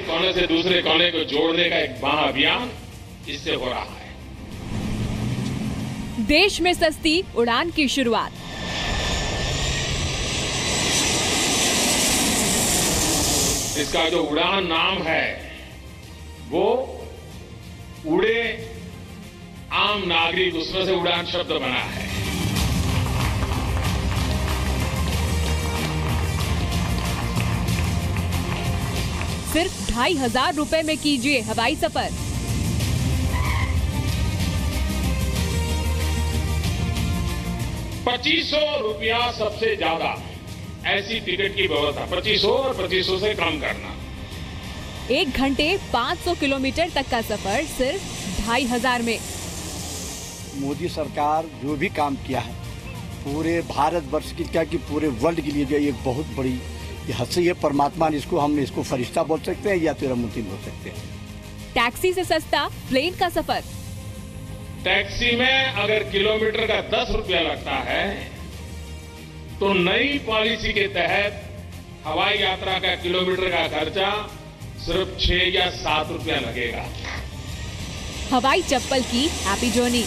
एक कोने से दूसरे कोने को जोड़ने का एक महाअभियान इससे हो रहा है। देश में सस्ती उड़ान की शुरुआत। इसका जो उड़ान नाम है वो उड़े आम नागरिक, उसमें से उड़ान शब्द बना है। सिर्फ 2,500 रुपए में कीजिए हवाई सफर। ₹2,500 सबसे ज्यादा ऐसी टिकट की व्यवस्था, 2,500 और 2,500 से कम करना। 1 घंटे 500 किलोमीटर तक का सफर सिर्फ 2,500 में। मोदी सरकार जो भी काम किया है पूरे भारतवर्ष की, क्या कि पूरे वर्ल्ड के लिए जो एक बहुत बड़ी हद से, ये परमात्मा ने इसको फरिश्ता बोल सकते हैं या फिर मुमकिन बोल सकते हैं। टैक्सी से सस्ता प्लेन का सफर। टैक्सी में अगर किलोमीटर का 10 रुपया लगता है तो नई पॉलिसी के तहत हवाई यात्रा का किलोमीटर का खर्चा सिर्फ 6 या 7 रुपया लगेगा। हवाई चप्पल की हैप्पी जर्नी।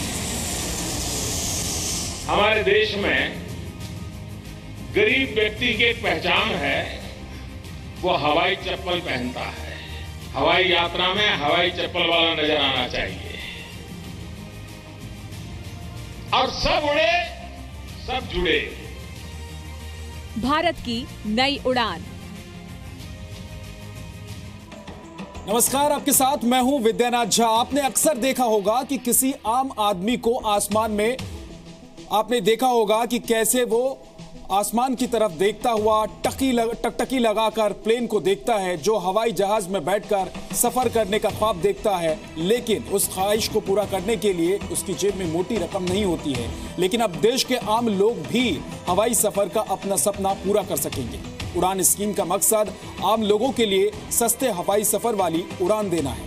हमारे देश में गरीब व्यक्ति की एक पहचान है, वो हवाई चप्पल पहनता है। हवाई यात्रा में हवाई चप्पल वाला नजर आना चाहिए। और सब उड़े, सब जुड़े। भारत की नई उड़ान। नमस्कार, आपके साथ मैं हूं विद्यानाथ झा। आपने अक्सर देखा होगा कि किसी आम आदमी को आसमान में, आपने देखा होगा कि कैसे वो आसमान की तरफ देखता हुआ टकटकी लगाकर प्लेन को देखता है, जो हवाई जहाज में बैठकर सफर करने का ख्वाब देखता है। लेकिन उस ख्वाहिश को पूरा करने के लिए उसकी जेब में मोटी रकम नहीं होती है। लेकिन अब देश के आम लोग भी हवाई सफर का अपना सपना पूरा कर सकेंगे। उड़ान स्कीम का मकसद आम लोगों के लिए सस्ते हवाई सफर वाली उड़ान देना है।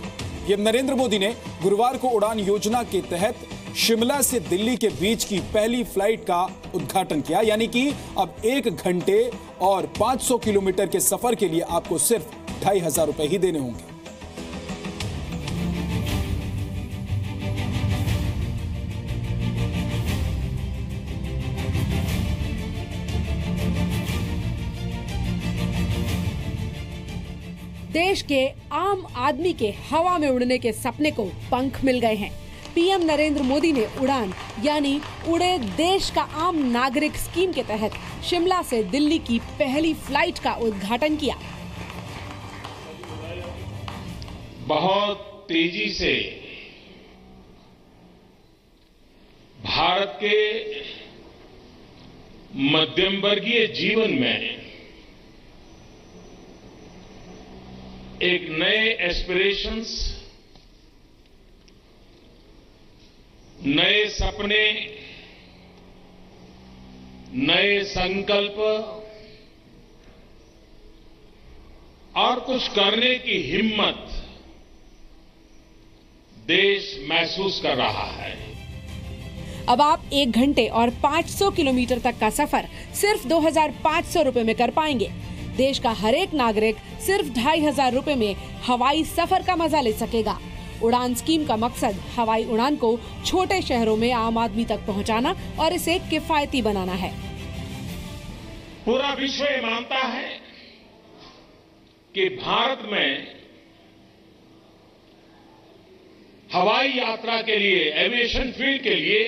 ये नरेंद्र मोदी ने गुरुवार को उड़ान योजना के तहत शिमला से दिल्ली के बीच की पहली फ्लाइट का उद्घाटन किया। यानी कि अब 1 घंटे और 500 किलोमीटर के सफर के लिए आपको सिर्फ 2,500 रुपए ही देने होंगे। देश के आम आदमी के हवा में उड़ने के सपने को पंख मिल गए हैं। पीएम नरेंद्र मोदी ने उड़ान यानी उड़े देश का आम नागरिक स्कीम के तहत शिमला से दिल्ली की पहली फ्लाइट का उद्घाटन किया। बहुत तेजी से भारत के मध्यम वर्गीय जीवन में एक नए एस्पिरेशंस, नए सपने, नए संकल्प और कुछ करने की हिम्मत देश महसूस कर रहा है। अब आप 1 घंटे और 500 किलोमीटर तक का सफर सिर्फ 2,500 रुपए में कर पाएंगे। देश का हर एक नागरिक सिर्फ 2,500 रुपए में हवाई सफर का मजा ले सकेगा। उड़ान स्कीम का मकसद हवाई उड़ान को छोटे शहरों में आम आदमी तक पहुंचाना और इसे किफायती बनाना है। पूरा विश्व ये मानता है कि भारत में हवाई यात्रा के लिए, एविएशन फील्ड के लिए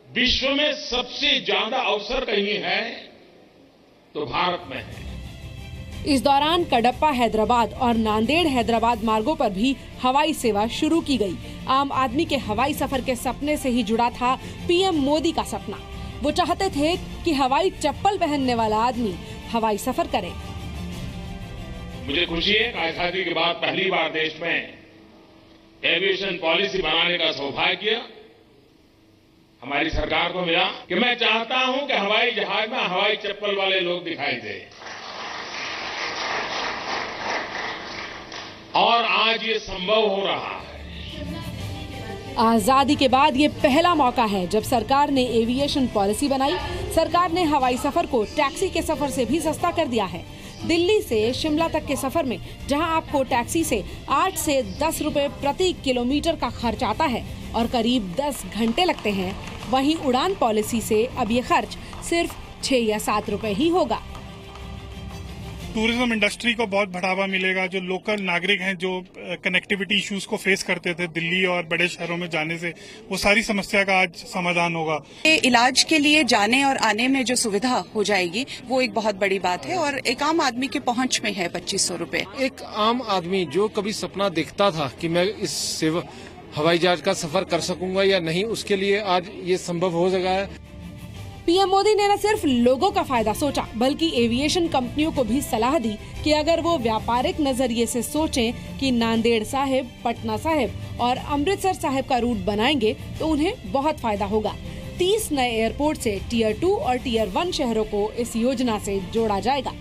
विश्व में सबसे ज्यादा अवसर कहीं है तो भारत में है। इस दौरान कडप्पा हैदराबाद और नांदेड़ हैदराबाद मार्गों पर भी हवाई सेवा शुरू की गई। आम आदमी के हवाई सफर के सपने से ही जुड़ा था पीएम मोदी का सपना। वो चाहते थे कि हवाई चप्पल पहनने वाला आदमी हवाई सफर करे। मुझे खुशी है कि आजादी के बाद पहली बार देश में एविएशन पॉलिसी बनाने का सौभाग्य हमारी सरकार को मिला कि मैं चाहता हूं कि हवाई जहाज में हवाई चप्पल वाले लोग दिखाई दे। और आज ये संभव हो रहा है। आजादी के बाद ये पहला मौका है जब सरकार ने एविएशन पॉलिसी बनाई। सरकार ने हवाई सफर को टैक्सी के सफर से भी सस्ता कर दिया है। दिल्ली से शिमला तक के सफर में जहां आपको टैक्सी से 8 से 10 रुपए प्रति किलोमीटर का खर्च आता है और करीब 10 घंटे लगते हैं, वहीं उड़ान पॉलिसी से अब ये खर्च सिर्फ 6 या 7 रुपए ही होगा। टूरिज्म इंडस्ट्री को बहुत बढ़ावा मिलेगा। जो लोकल नागरिक हैं जो कनेक्टिविटी इश्यूज को फेस करते थे दिल्ली और बड़े शहरों में जाने से, वो सारी समस्या का आज समाधान होगा। इलाज के लिए जाने और आने में जो सुविधा हो जाएगी वो एक बहुत बड़ी बात है और एक आम आदमी के पहुंच में है 2500 रुपए। एक आम आदमी जो कभी सपना देखता था कि मैं इस हवाई जहाज का सफर कर सकूंगा या नहीं, उसके लिए आज ये संभव हो सका है। पीएम मोदी ने न सिर्फ लोगों का फायदा सोचा बल्कि एविएशन कंपनियों को भी सलाह दी कि अगर वो व्यापारिक नजरिए से सोचें कि नांदेड़ साहिब, पटना साहिब और अमृतसर साहिब का रूट बनाएंगे तो उन्हें बहुत फायदा होगा। 30 नए एयरपोर्ट से टियर 2 और टियर 1 शहरों को इस योजना से जोड़ा जाएगा।